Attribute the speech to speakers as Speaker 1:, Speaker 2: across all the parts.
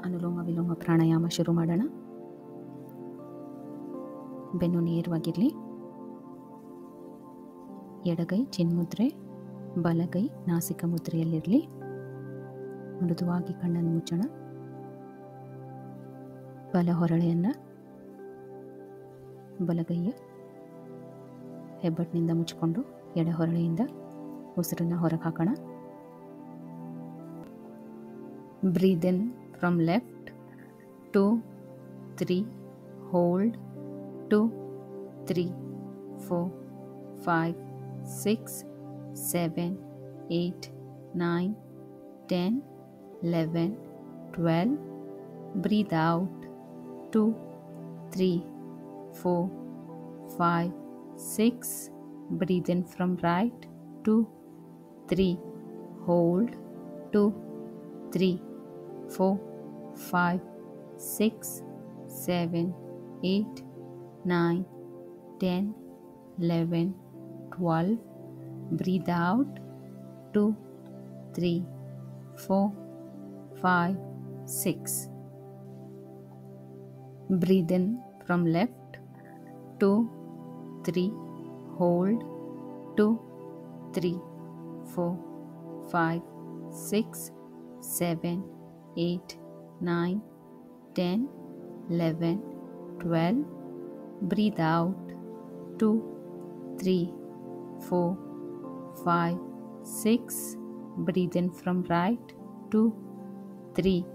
Speaker 1: ಅನುಲೋಮ ವಿಲೋಮ ಪ್ರಾಣಾಯಾಮ ಶುರು ಮಾಡೋಣ. ಬೆನ್ನು ನೇರವಾಗಿರಲಿ. ಎಡಗೈ ಚಿನ್ಮುದ್ರೆ, ಬಲಗೈ ನಾಸಿಕ ಮುದ್ರೆಯಲ್ಲಿರಲಿ. ಮೃದುವಾಗಿ ಕಣ್ಣನ್ನು ಮುಚ್ಚೋಣ. ಬಲ ಹೊರಳೆಯನ್ನು ಬಲಗೈಯ ಹೆಬ್ಬಟ್ಟಿನಿಂದ ಮುಚ್ಚಿಕೊಂಡು ಎಡ ಹೊರಳೆಯಿಂದ ಉಸಿರನ್ನು ಹೊರಗೆ ಹಾಕೋಣ. ಬ್ರೀದ್ in from left 2 3, hold 2 3 4 5 6 7, 8, 9, 10, 11, 12. Breathe out. 2, 3, 4, 5, 6. Breathe in from right. 2, 3. Hold. 2, 3, 4, 5, 6, 7, 8, 9, 10, 11, 12. Breathe out. 2, 3, 4, 5, 6. Breathe in from left. 2, 3. Hold. 2, 3, 4, 5, 6, 7, 8, 9, 10, 11, 12. Breathe out. 2, 3, 4, 5, 6. Breathe in from right. 2, 3.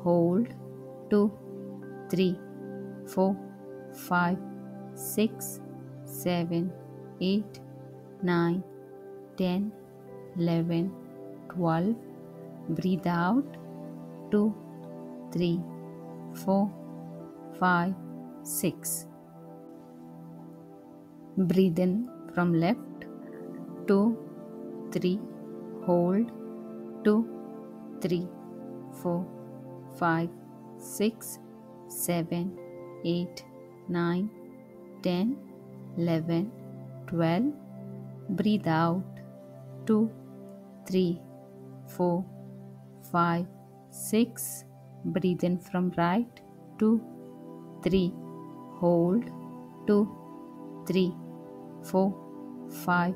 Speaker 1: Hold. 2, 3, 4, 5, 6, 7, 8, 9, 10, 11, 12. Breathe out. 2, 3, 4, 5, 6. Breathe in from left. 2, 3. Hold. 2, 3, 4, 5, 6, 7, 8, 9, 10, 11, 12. Breathe out. 2, 3, 4, 5, 6. Breathe in from right. 2, 3. Hold. 2, 3, 4, 5,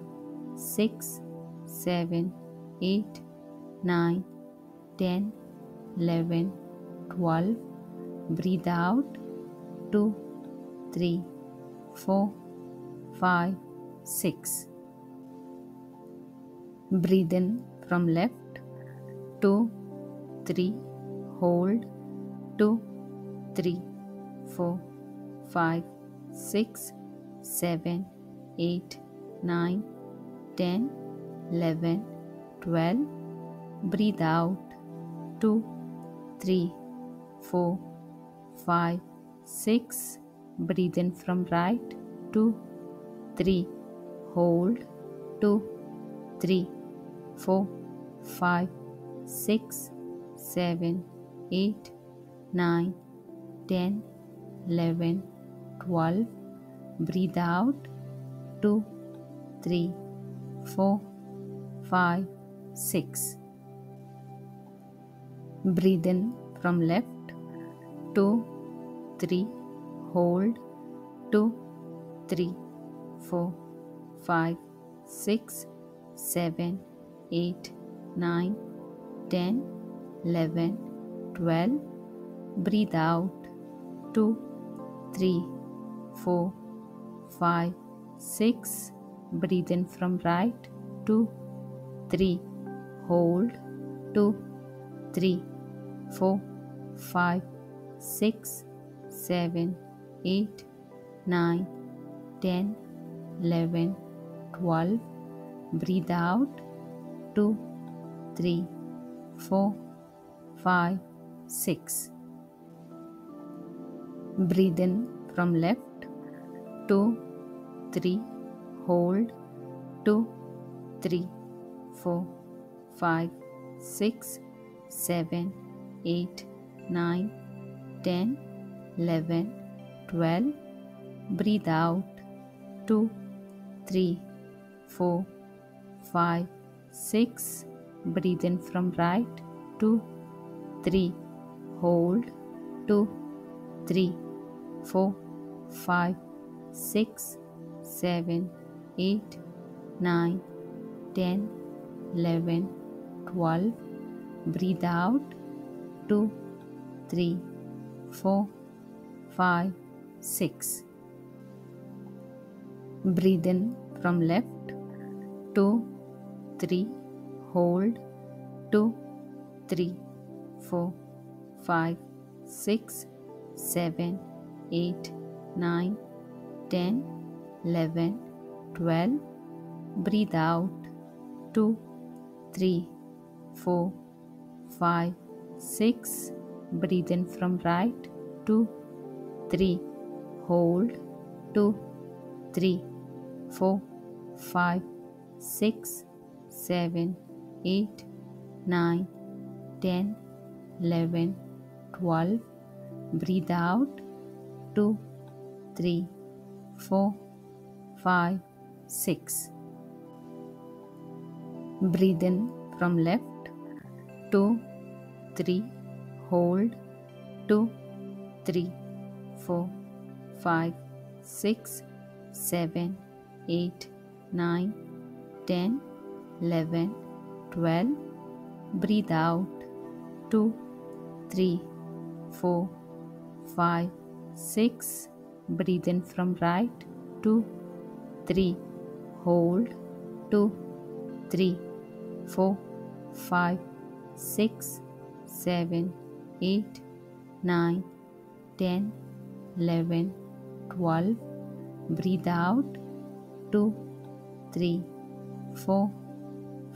Speaker 1: 6, 7, 8, 9, 10, 11, 12. Breathe out. 2, 3, 4, 5, 6. Breathe in from left. 2, 3. Hold. 2, 3, 4, 5, 6, 7, 8, 9, 10, 11, 12. Breathe out. 2, 3, 4, 5, 6. Breathe in from right. 2, 3. Hold. 2, 3, 4, 5, 6, 7, 8, 9, 10, 11, 12. Breathe out. 2, 3, 4, 5, 6. Breathe in from left. 2, 3. Hold. 2, 3, 4, 5, 6, 7, 8, 9, 10, 11, 12. Breathe out. 2, 3, 4, 5, 6. Breathe in from right. 2, 3. Hold. 2, 3, 4, 5, 6, 7, 8, 9, 10, 11, 12. Breathe out. 2, 3, 4, 5, 6. Breathe in from left. 2, 3. Hold. 2, 3, 4, 5, 6, 7, 8, 9, 10, 11, 12. Breathe out. 2, 3, 4, 5, 6. Breathe in from right. 2, 3. Hold. 2, 3, 4, 5, 6, 7, 8, 9, 10, 11, 12. Breathe out. 2, 3, 4, 5, 6. Breathe in from left. 2, 3. Hold. 2, 3, 4, 5, 6, 7, 8, 9, 10, 11, 12. Breathe out. 2, 3, 4, 5, 6. Breathe in from right. 2, 3. Hold. 2, 3, 4, 5, 6, 7, 8, 9, 10, 11, 12. Breathe out. 2, 3, 4, 5, 6. Breathe in from left. 2, 3. Hold. 2, 3, 4, 5, 6, 7, 8, 9, 10, 11, 12. Breathe out. 2, 3, 4, 5, 6. Breathe in from right. 2, 3. Hold. 2, 3, 4, 5, 6, 7, 8, 9, 10, 11, 12. Breathe out. 2, 3, 4,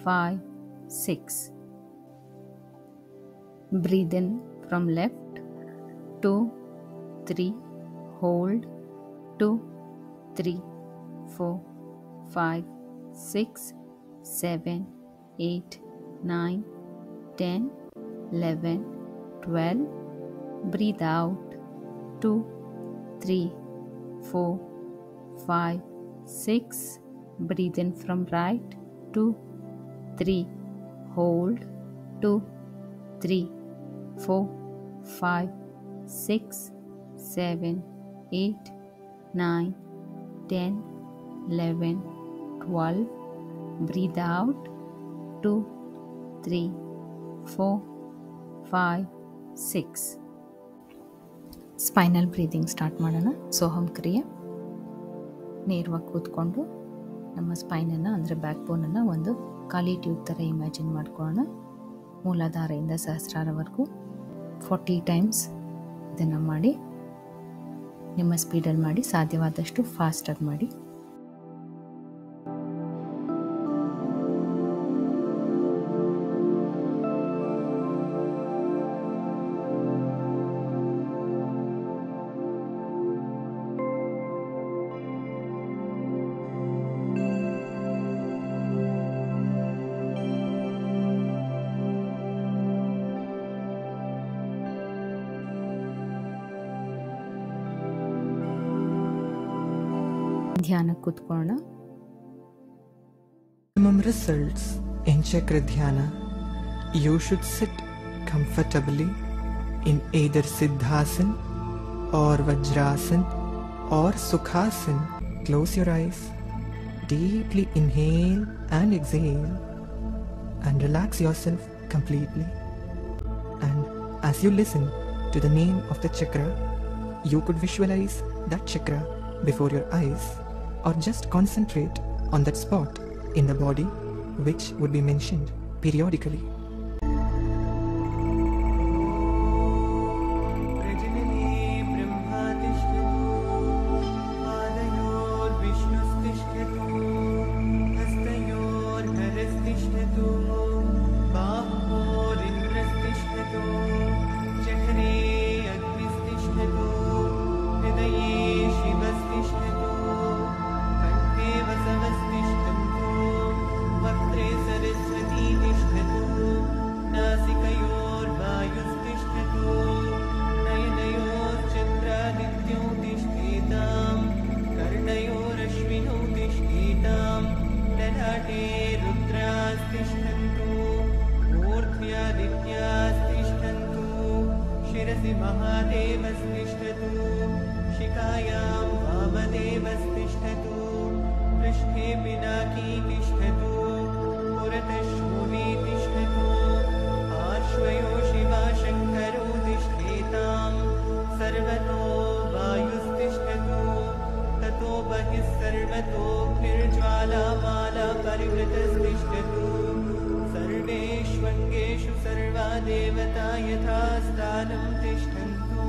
Speaker 1: 5, 6. Breathe in from left. 2, 3. Hold. 2, 3, 4, 5, 6, 7, 8, 9, 10, 11, 12. Breathe out. 2, 3, 4, 5, 6. Breathe in from right. 2, 3. Hold. 2, 3, 4, 5, 6, 7, 8, 9, 10, 11, 12. Breathe out. 2, 3, 4, 5, 6. Spinal breathing start ಮಾಡೋಣ. ಸೋಹಂ ಕ್ರಿಯೆ. ನೇರವಾಗಿ ಕೂತ್ಕೊಂಡು ನಮ್ಮ ಸ್ಪೈನನ್ನು ಅಂದರೆ back ಬೋನನ್ನು ಒಂದು ಖಾಲಿ tube ಥರ imagine ಮಾಡ್ಕೊಳ್ಳೋಣ. ಮೂಲಾಧಾರೆಯಿಂದ ಸಹಸ್ರಾರವರೆಗೂ 40 ಟೈಮ್ಸ್ ಇದನ್ನು ಮಾಡಿ. ನಿಮ್ಮ ಸ್ಪೀಡಲ್ಲಿ ಮಾಡಿ, ಸಾಧ್ಯವಾದಷ್ಟು ಫಾಸ್ಟಾಗಿ ಮಾಡಿ. ಧ್ಯಾನಕ್ಕೆ ಕೂತ್ಕೊಳ್ಳೋಣ.
Speaker 2: Optimum results in Chakra Dhyana, you should sit comfortably in either Siddhasana or Vajrasana or Sukhasana. Close your eyes, deeply inhale and exhale and relax yourself completely. And as you listen to the name of the chakra, you could visualize that chakra before your eyes, or just concentrate on that spot in the body which would be mentioned periodically. महादेवस्तिष्ठतु शिखायां वामदेवस्तिष्ठतु पृष्ठे पिनाकी तिष्ठतु पुरतः शूली तिष्ठतु पार्श्वयो शिवा शङ्करो तिष्ठेतां सर्वतो वायुस्तिष्ठतु ततो बहिः सर्वतोऽग्निर्ज्वालामाला परिवृतस्तिष्ठतु सर्वेष्वङ्गेषु सर्वा देवता यथा स्थानं तिष्ठन्तु।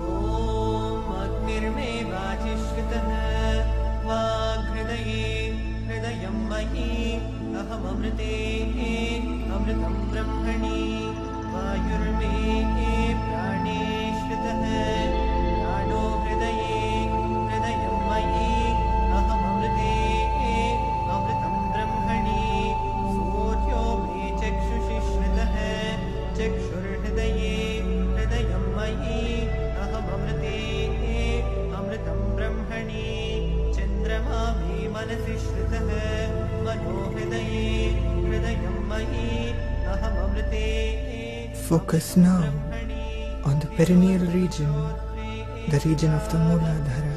Speaker 2: ॐ अग्निर्मे वाजिश्रुतः वाग्हृदये
Speaker 3: अहममृते अमृतं ब्रह्मणि वायुर्मे प्राणे श्रितः प्राणो हृदये हृदयं मयि अहममृते अमृतं ब्रह्मणि सूर्यो मे चक्षुषि श्रितः चक्षुर्हृदये हृदयं मयि अहममृते अमृतं ब्रह्मणि चन्द्रमा मे मनसि श्रितः मनो हृदये हृदयं मयि अहममृते
Speaker 2: Focus now on the perineal region, the region of the Mooladhara.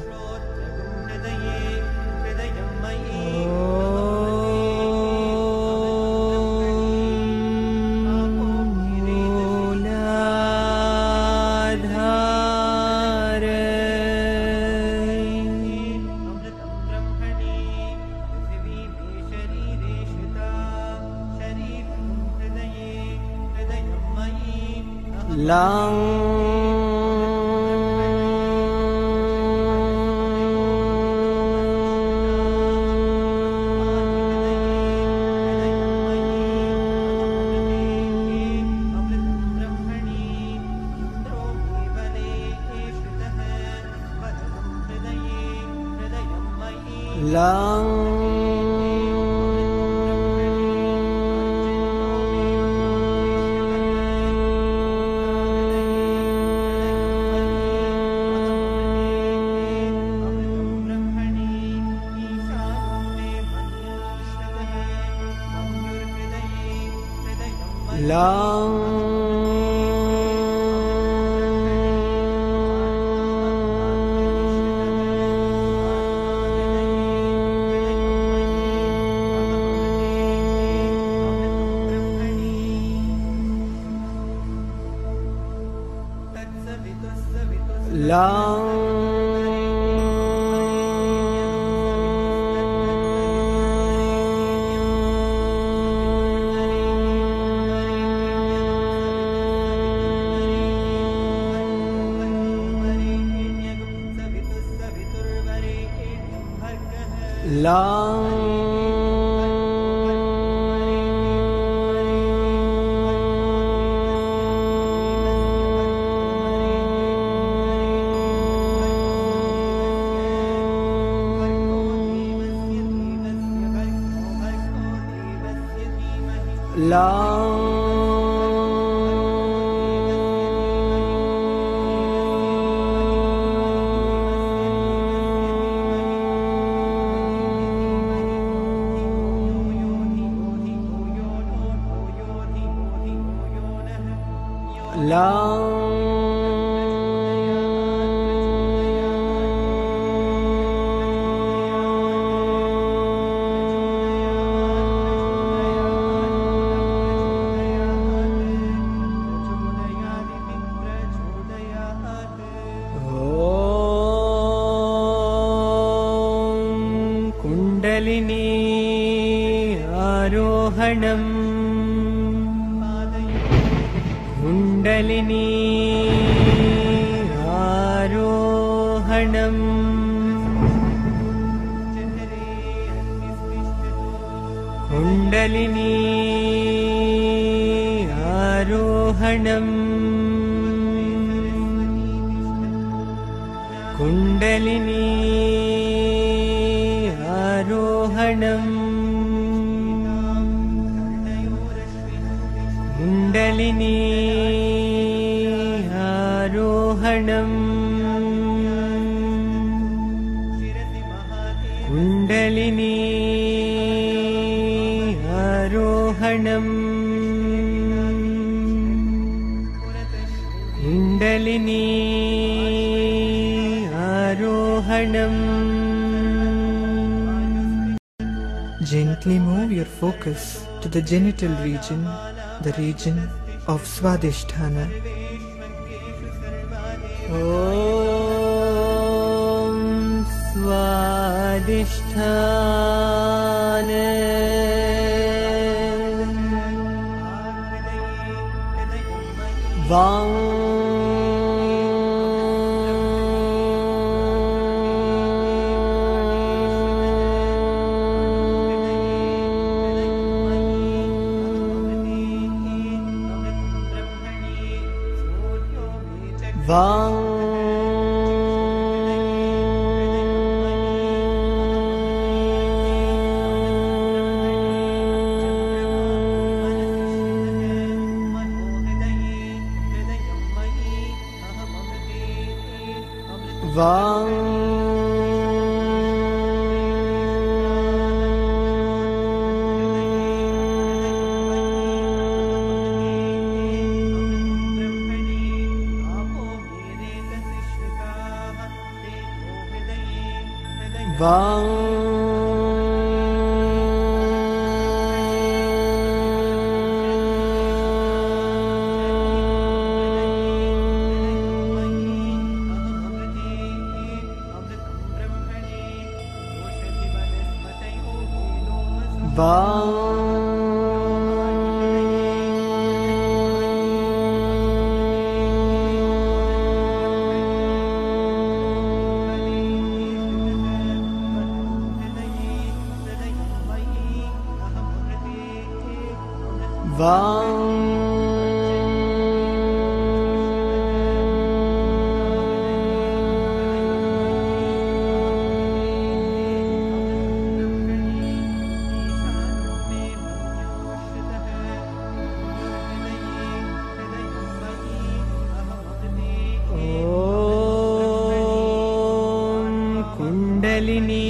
Speaker 2: Gently move your focus to the genital region, the region of Swadhisthana.
Speaker 3: Om Swadhisthana. Vang kundalini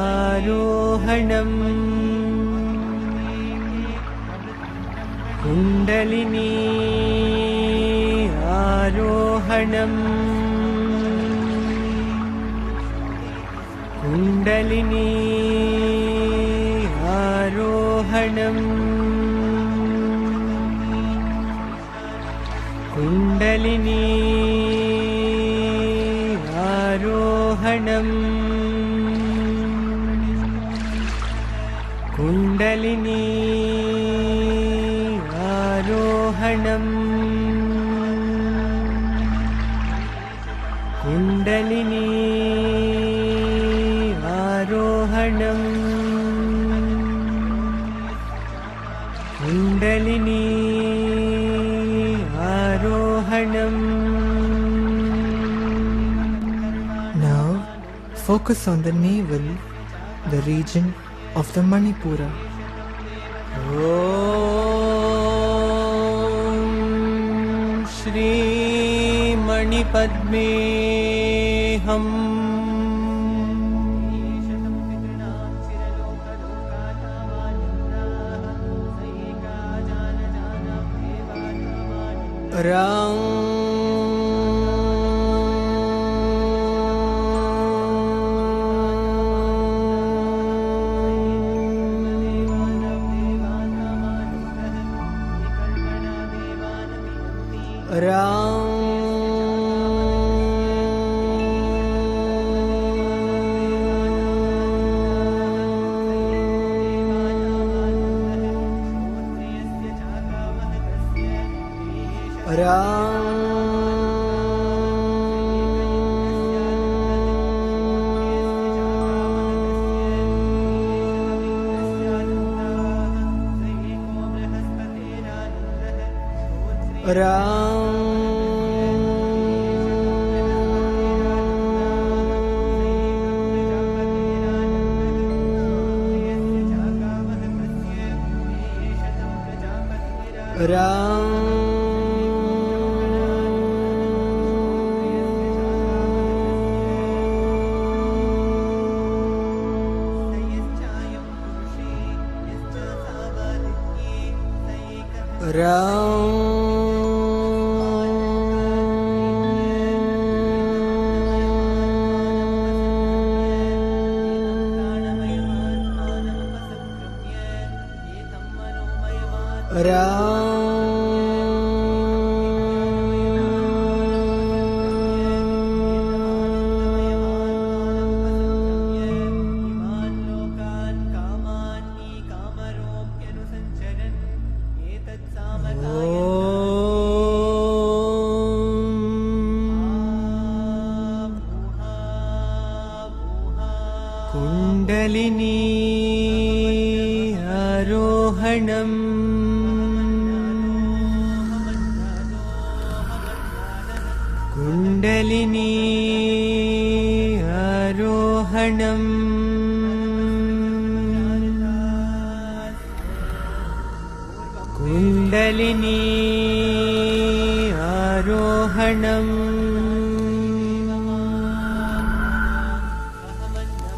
Speaker 3: आरोहणम् कुण्डलिनी आरोहणम् कुण्डलिनी आरोहणम् कुण्डलिनी आरोहणम् कुण्डलिनी आरोहणम् कुण्डलिनी आरोहणम्.
Speaker 2: Now focus on the navel, the region of the Manipura.
Speaker 3: Om Shri Manipadmeham Ram kundalini आरोहणम् कुण्डलिनी आरोहणम् कुण्डलिनी आरोहणम्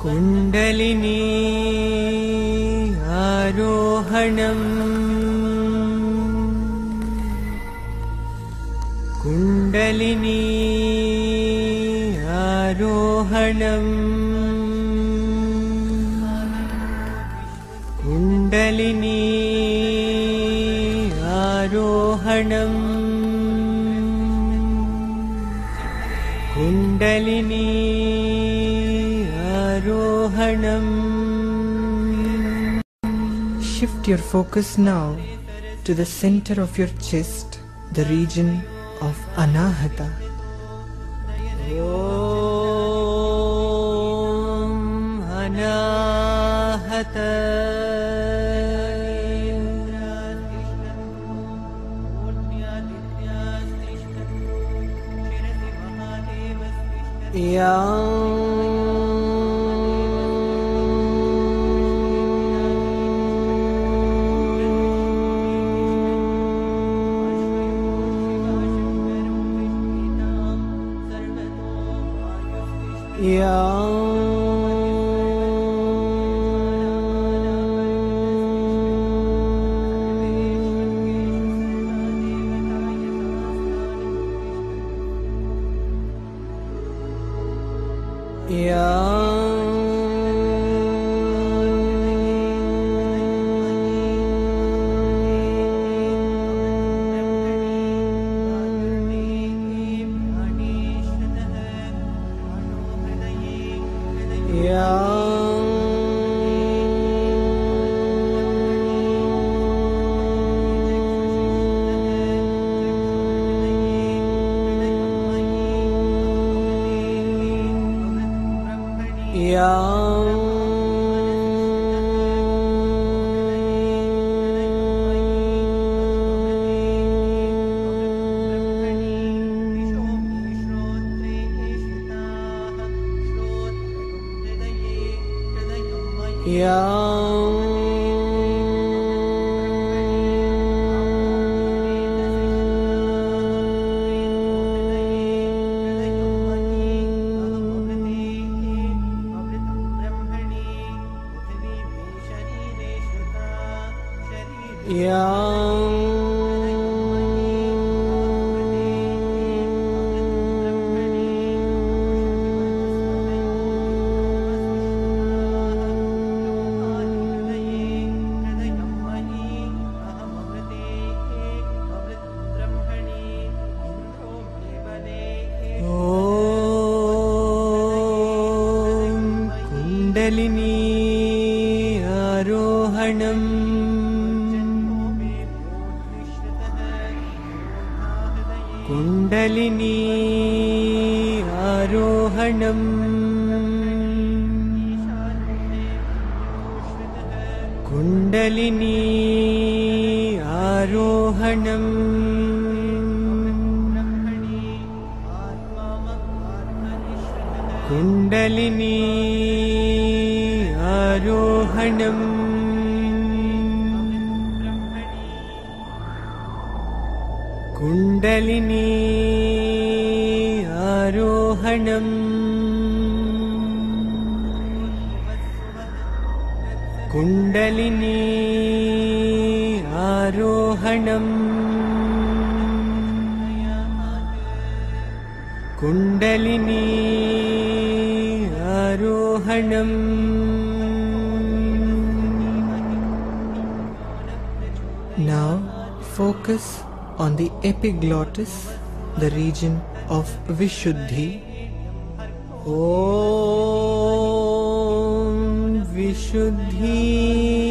Speaker 3: कुण्डलिनी आरोहणम् कुण्डलिनी आरोहणम् कुण्डलिनी आरोहणम् कुण्डलिनी आरोहणम्.
Speaker 2: Shift your focus now to the center of your chest, the region of Anahata.
Speaker 3: Om Anahata. Kundalini आरोहणम् कुण्डलिनी आरोहणम् कुण्डलिनी आरोहणम् कुण्डलिनी आरोहणम् कुण्डलिनी आरोहणम् कुण्डलिनी आरोहणम् कुण्डलिनी आरोहणम्
Speaker 2: Now focus on the epiglottis, the region of Vishuddhi.
Speaker 3: Om Vishuddhi.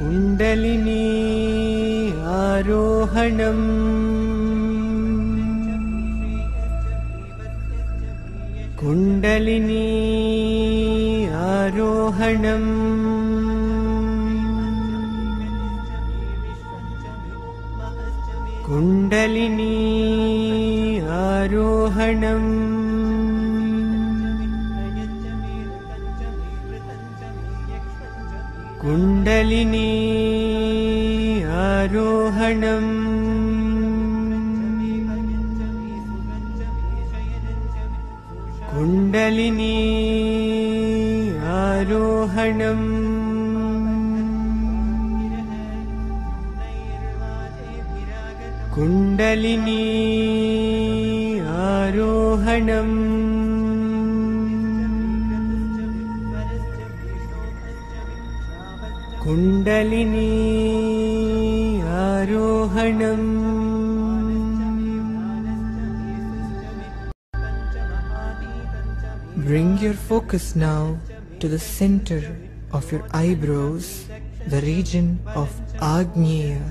Speaker 3: Kundalini आरोहणम् कुण्डलिनी आरोहणम् कुण्डलिनी आरोहणम् कुण्डलिनी आरोहणम् कुण्डलिनी आरोहणम् कुण्डलिनी आरोहणम् कुण्डलिनी आरोहणम्
Speaker 2: Bring your focus now to the center of your eyebrows, the region of Agneya.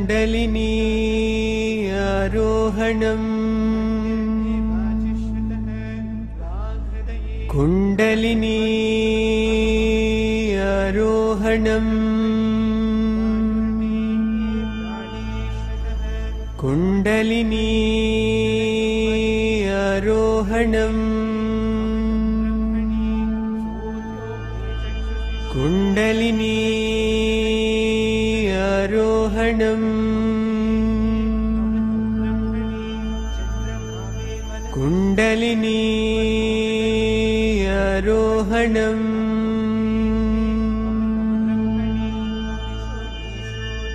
Speaker 3: Kundalini आरोहणम् कुण्डलिनी आरोहणम् कुण्डलिनी आरोहणम् कुण्डलिनी आरोहणम् कुण्डलिनी आरोहणम्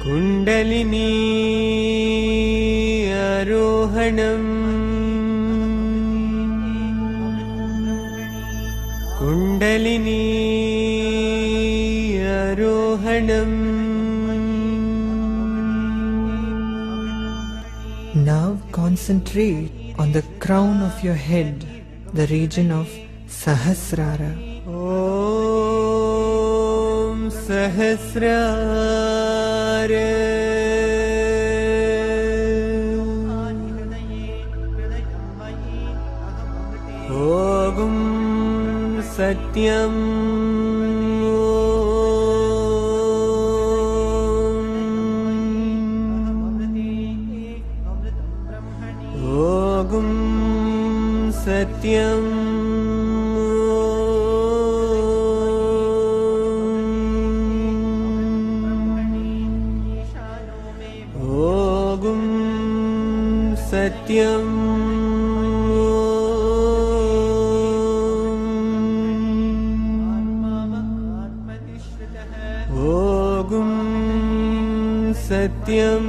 Speaker 3: कुण्डलिनी आरोहणम् कुण्डलिनी आरोहणम्.
Speaker 2: Now concentrate on the crown of your head, the region of Sahasrara.
Speaker 3: Om Sahasrara. Om Satyam. Om Satyam. Om Satyam. Om Satyam.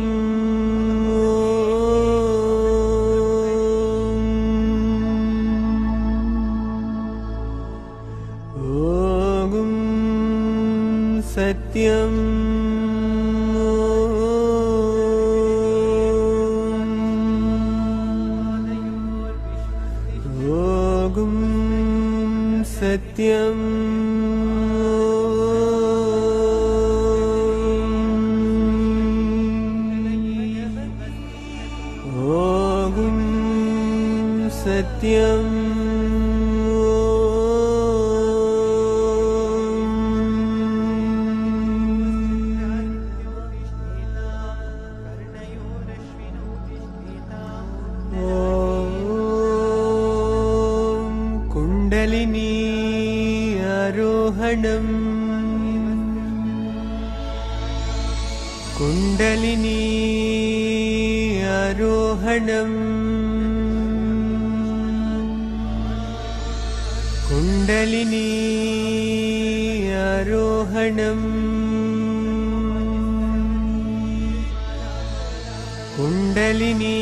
Speaker 3: Satyam. Om Satyam. Om Satyam. Kundalini आरोहणम् कुण्डलिनी आरोहणम् कुण्डलिनी आरोहणम् कुण्डलिनी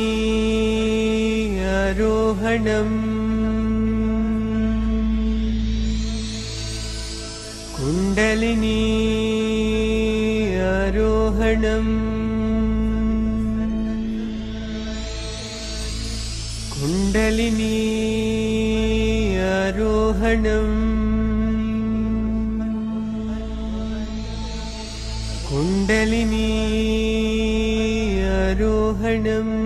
Speaker 3: आरोहणम् कुण्डलिनी आरोहणम् कुण्डलिनी आरोहणम् कुण्डलिनी आरोहणम्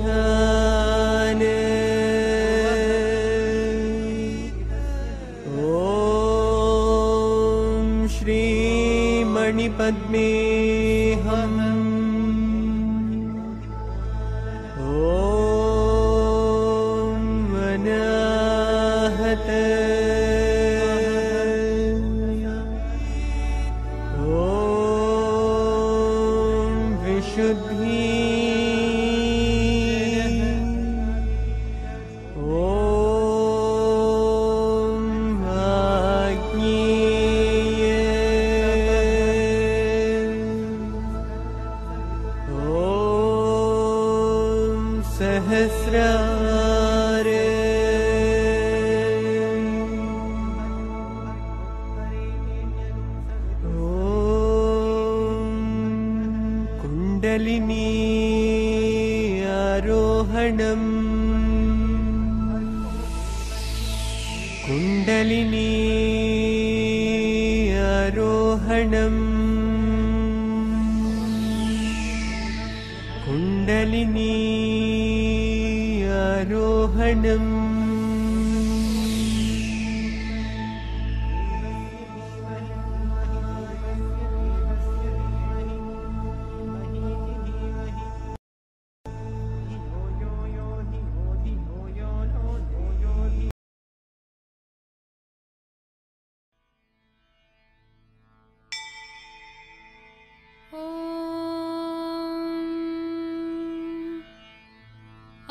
Speaker 3: स्वादिष्ठान ॐ श्रीमणिपद्मेऽहम् ॐ अनाहत ॐ विशुद्धि सहस्रार कुण्डलिनी आरोहणम् कुण्डलिनी आरोहणम् कुण्डलिनी आरोहणम्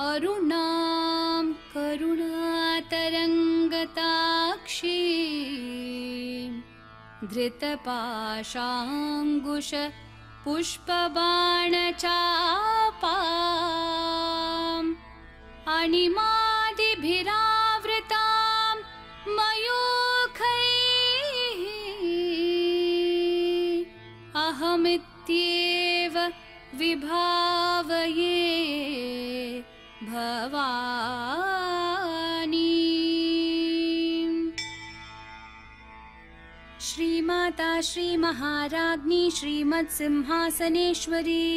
Speaker 4: अरुणां करुणातरङ्गताक्षीं धृतपाशाङ्कुश पुष्पबाणचापाम् अणिमादिभिरावृतां मयूखैः अहमित्येव विभावये भवानी। श्रीमाता श्रीमहाराज्ञी श्रीमत्सिंहासनेश्वरी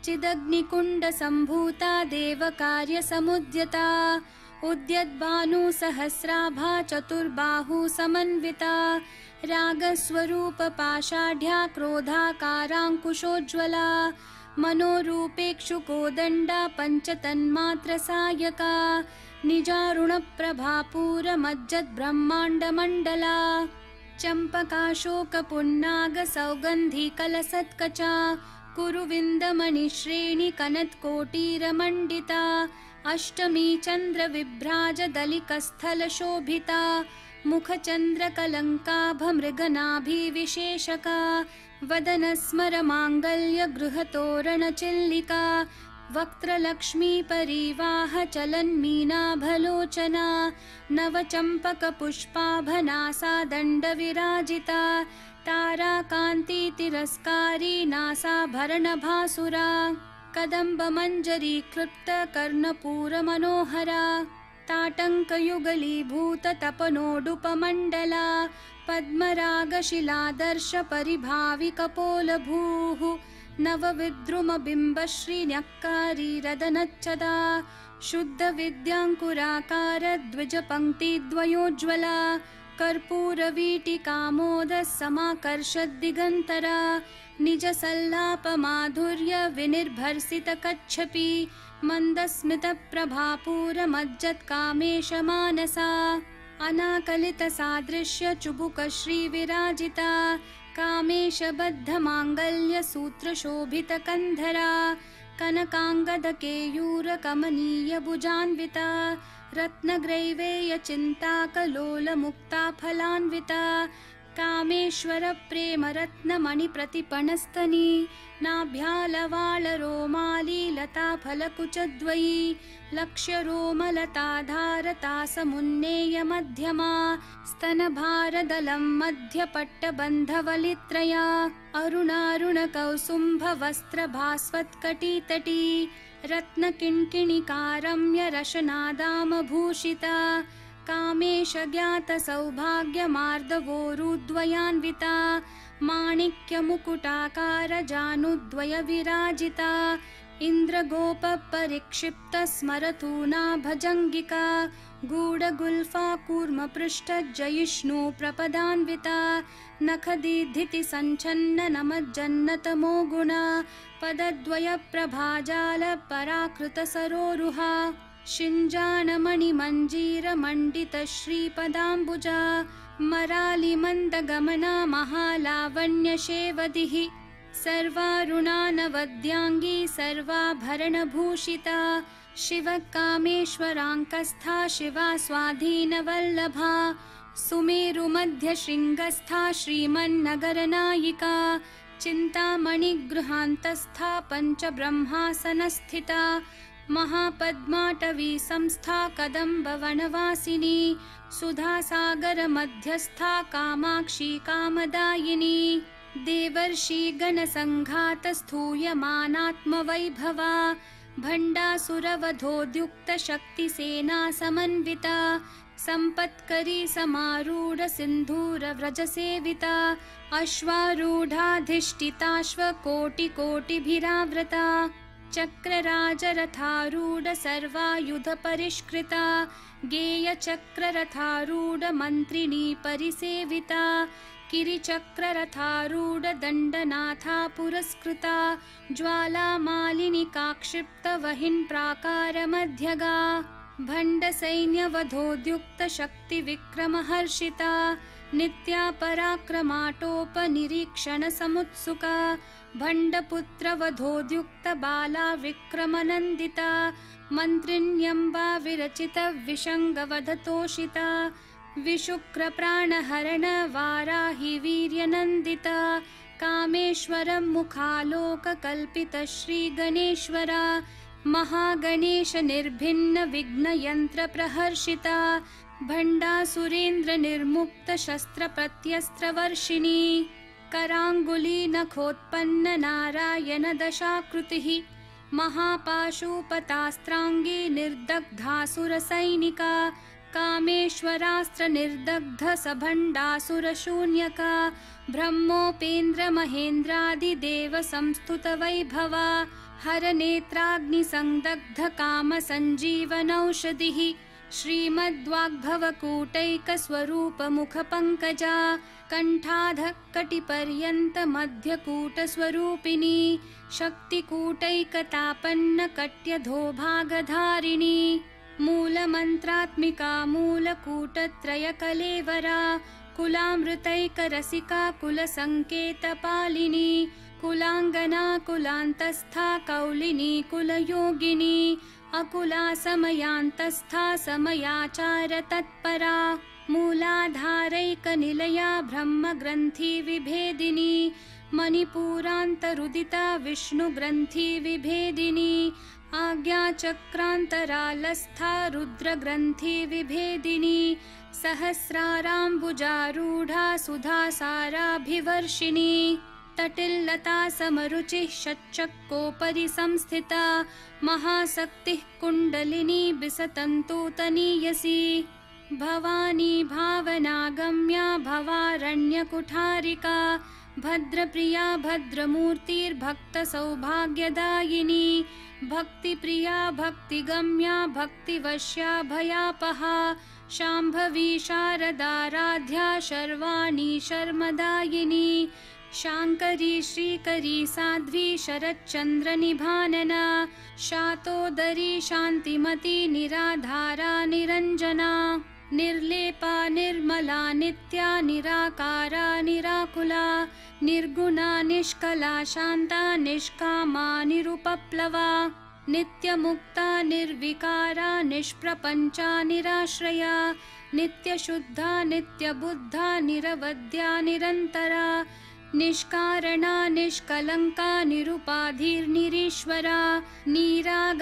Speaker 4: चिदग्निकुण्डसम्भूता देवकार्यसमुद्यता उद्यद्भानुसहस्राभा चतुर्बाहुसमन्विता रागस्वरूपपाषाढ्या क्रोधाकाराङ्कुशोज्ज्वला मनोरूपेक्षुकोदण्डा पञ्चतन्मात्रसायका निजारुणप्रभापूरमज्जद्ब्रह्माण्डमण्डला चम्पकाशोकपुन्नागसौगन्धिकलसत्कचा कुरुविन्दमणिश्रेणिकनत्कोटीरमण्डिता अष्टमी चन्द्रविभ्राजदलिकस्थलशोभिता मुखचन्द्रकलङ्काभमृगनाभिविशेषका वदनस्मरमाङ्गल्यगृहतोरणचिल्लिका वक्त्रलक्ष्मीपरिवाहचलन्मीनाभलोचना नवचम्पकपुष्पाभनासा दण्डविराजिता ताराकान्तितिरस्कारी नासाभरणभासुरा कदम्बमञ्जरीकृप्तकर्णपूरमनोहरा ताटङ्कयुगलीभूततपनोडुपमण्डला पद्मरागशिलादर्शपरिभाविकपोलभूः नवविद्रुमबिम्बश्रीन्यक्कारीरदनच्छदा शुद्धविद्याङ्कुराकारद्विजपङ्क्तिद्वयोज्ज्वला कर्पूरवीटिकामोदसमाकर्षद्दिगन्तरा निजसल्लापमाधुर्यविनिर्भर्सितकच्छपि मन्दस्मितप्रभापूरमज्जत्कामेशमानसा अनाकलितसादृश्यचुबुकश्रीविराजिता कामेशबद्धमाङ्गल्यसूत्रशोभितकन्धरा कनकाङ्गदकेयूरकमनीयभुजान्विता रत्नग्रैवेयचिन्ताकलोलमुक्ताफलान्विता कामेश्वरप्रेमरत्नमणिप्रतिपणस्तनी नाभ्यालवालरोमालीलताफलकुचद्वयी लक्ष्यरोमलताधारतासमुन्नेयमध्यमा स्तनभारदलं मध्यपट्टबन्धवलित्रया अरुणारुणकौसुम्भवस्त्रभास्वत्कटितटी रत्नकिङ्किणिकारम्यरशनादामभूषिता कामेशज्ञातसौभाग्यमार्दवोरुद्वयान्विता माणिक्यमुकुटाकारजानुद्वयविराजिता इन्द्रगोपपरिक्षिप्तस्मरतूना भजङ्गिका गूढगुल्फाकूर्मपृष्ठजयिष्णुप्रपदान्विता नखदीधितिसञ्छन्ननमज्जन्नतमो गुणा पदद्वयप्रभाजालपराकृतसरोरुहा शिञ्जानमणिमञ्जीरमण्डितश्रीपदाम्बुजा मरालिमन्दगमना महालावण्यशेवदिः सर्वारुणानवद्याङ्गी सर्वाभरणभूषिता शिवकामेश्वराङ्कस्था शिवा स्वाधीनवल्लभा सुमेरुमध्यशृङ्गस्था श्रीमन्नगरनायिका चिन्तामणिगृहान्तस्था पञ्चब्रह्मासनस्थिता महापद्माटवी संस्था कदम्बवनवासिनी सुधासागरमध्यस्था कामाक्षी कामदायिनी देवर्षिगणसङ्घातस्थूयमानात्मवैभवा भण्डासुरवधोद्युक्तशक्तिसेना समन्विता सम्पत्करी समारूढसिन्धूरव्रजसेविता अश्वारूढाधिष्ठिताश्वकोटिकोटिभिरावृता चक्रराजरथारूढ सर्वायुधपरिष्कृता गेयचक्ररथारूढमन्त्रिणी परिसेविता किरिचक्ररथारूढ दण्डनाथा पुरस्कृता ज्वालामालिनिकाक्षिप्तवहिन्प्राकारमध्यगा भण्डसैन्यवधोद्युक्तशक्तिविक्रमहर्षिता नित्या पराक्रमाटोपनिरीक्षणसमुत्सुका भण्डपुत्रवधोद्युक्तबाला विक्रमनन्दिता मन्त्रिण्यम्बा विरचितविषङ्गवधतोषिता विशुक्रप्राणहरण वाराहि वीर्यनन्दिता कामेश्वरं मुखालोककल्पितश्रीगणेश्वरा महागणेश निर्भिन्न विघ्नयन्त्रप्रहर्षिता भण्डासुरेन्द्रनिर्मुक्तशस्त्रप्रत्यस्त्रवर्षिणी कराङ्गुलीनखोत्पन्न नारायणदशाकृतिः महापाशुपतास्त्राङ्गी निर्दग्धासुरसैनिका कामेश्वरास्त्रनिर्दग्धसभण्डासुरशून्यका ब्रह्मोपेन्द्रमहेन्द्रादिदेवसंस्तुतवैभवा हरनेत्राग्निसंदग्धकामसञ्जीवनौषधिः श्रीमद्वाग्भवकूटैकस्वरूपमुखपङ्कजा कण्ठाधःकटिपर्यन्तमध्यकूटस्वरूपिणी शक्तिकूटैकतापन्नकट्यधोभागधारिणी मूलमन्त्रात्मिका मूलकूटत्रयकलेवरा कुलामृतैकरसिका कुलसङ्केतपालिनी कुलाङ्गना कुलान्तस्था कौलिनी कुलयोगिनी अकुला समयान्तस्था समयाचारतत्परा मूलाधारैकनिलया ब्रह्मग्रन्थिविभेदिनी मणिपूरान्तरुदिता विष्णुग्रन्थिविभेदिनी आज्ञाचक्रान्तरालस्था रुद्रग्रन्थिविभेदिनी सहस्राराम्बुजारूढा सुधासाराभिवर्षिणी तटिल्लता समरुचिः षट्चक्रोपरि संस्थिता महाशक्तिः कुण्डलिनी बिसतन्तूतनीयसी भवानी भावनागम्या भवारण्यकुठारिका भद्रप्रिया भद्रमूर्तिर्भक्तसौभाग्यदायिनी भक्तिप्रिया भक्तिगम्या भक्तिवश्या भयापहा शाम्भवी शारदाराध्या शर्वाणी शर्मदायिनी शाङ्करी श्रीकरी साध्वी शरच्चन्द्रनिभानना शातोदरी शान्तिमती निराधारा निरञ्जना निर्लेपा निर्मला नित्या निराकारा निराकुला निर्गुणा निष्कला शान्ता निष्कामा निरुपप्लवा नित्यमुक्ता निर्विकारा निष्प्रपञ्चा निराश्रया नित्यशुद्धा नित्यबुद्धा निरवद्या निरन्तरा निष्कारणा निष्कलङ्का निरुपाधिर्निरीश्वरा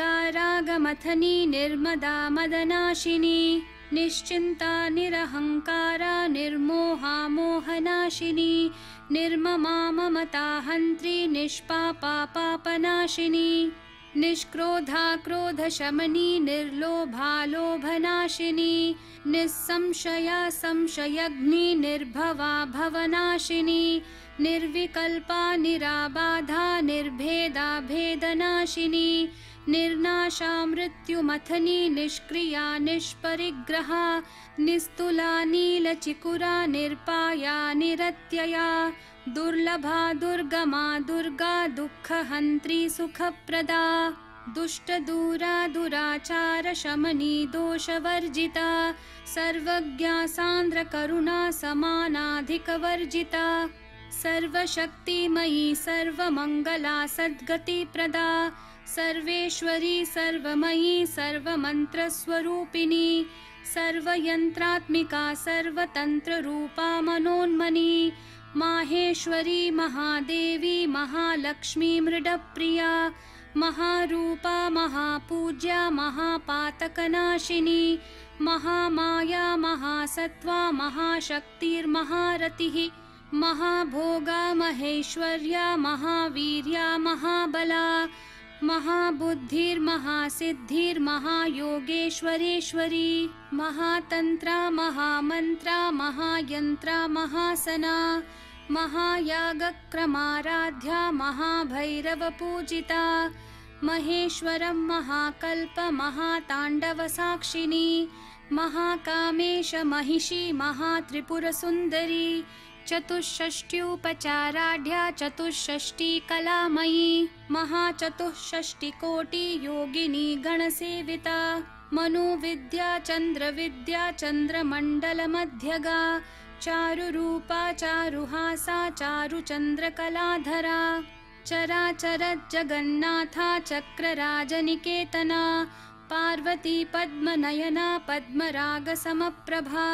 Speaker 4: निरागारागमथनी निर्मदा मदनाशिनी निश्चिन्ता निरहङ्कारा निर्मोहा मोहनाशिनी निर्ममा ममता हन्त्री निष्पापा पापनाशिनी निष्क्रोधा क्रोधशमनी निर्लोभा लोभनाशिनी निस्संशया संशयग्नि निर्भवा भवनाशिनी निर्विकल्पा निराबाधा निर्भेदा भेदनाशिनी निर्नाशा मृत्युमथनी निष्क्रिया निष्परिग्रहा निस्तुला नीलचिकुरा निर्पाया निरत्यया दुर्लभा दुर्गमा दुर्गा दुःखहन्त्री सुखप्रदा दुष्टदूरा दुराचार शमनी दोषवर्जिता सर्वज्ञा सान्द्रकरुणा समानाधिकवर्जिता सर्वशक्तिमयी सर्वमङ्गला सद्गतिप्रदा सर्वेश्वरी सर्वमयी सर्वमन्त्रस्वरूपिणी सर्वयन्त्रात्मिका सर्वतन्त्ररूपा मनोन्मनी माहेश्वरी महादेवी महालक्ष्मी मृडप्रिया महारूपा महापूज्या महापातकनाशिनी महामाया महासत्त्वा महाशक्तिर्महारतिः महाभोगा महेश्वर्या महावीर्या महाबला महाबुद्धिर्महासिद्धिर्महायोगेश्वरेश्वरी महातंत्रा महामंत्रा महायंत्रा महासना महायागक्रमाराध्या महाभैरवपूजिता महेश्वरं महाकल्प महाताण्डवसाक्षिणी महाकामेश महिषी महात्रिपुरसुन्दरी चतुष्षष्ट्युपचाराढ्या चतुष्षष्टि कलामयी महाचतुष्षष्टिकोटि योगिनी गणसेविता मनुविद्या चन्द्रविद्या चन्द्रमण्डलमध्यगा चारुरूपा चारुहासा चारुचन्द्रकलाधरा चराचर जगन्नाथा चक्रराजनिकेतना पार्वती पद्मनयना पद्मरागसमप्रभा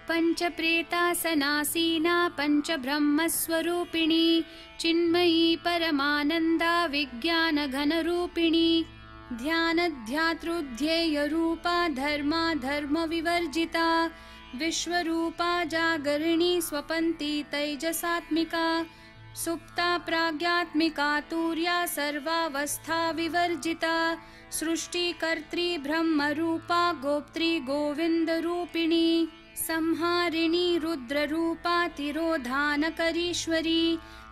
Speaker 4: पञ्चप्रेतासनासीना पञ्चब्रह्मस्वरूपिणी चिन्मयी परमानन्दा विज्ञानघनरूपिणी ध्यानध्यातृध्येयरूपा धर्मा धर्मविवर्जिता विश्वरूपा जागरिणी स्वपन्ती तैजसात्मिका सुप्ता प्राज्ञात्मिका तुर्या सर्वावस्था विवर्जिता सृष्टिकर्त्री ब्रह्मरूपा गोप्त्री गोविन्दरूपिणी संहारिणी रुद्ररूपा तिरोधानकरीश्वरी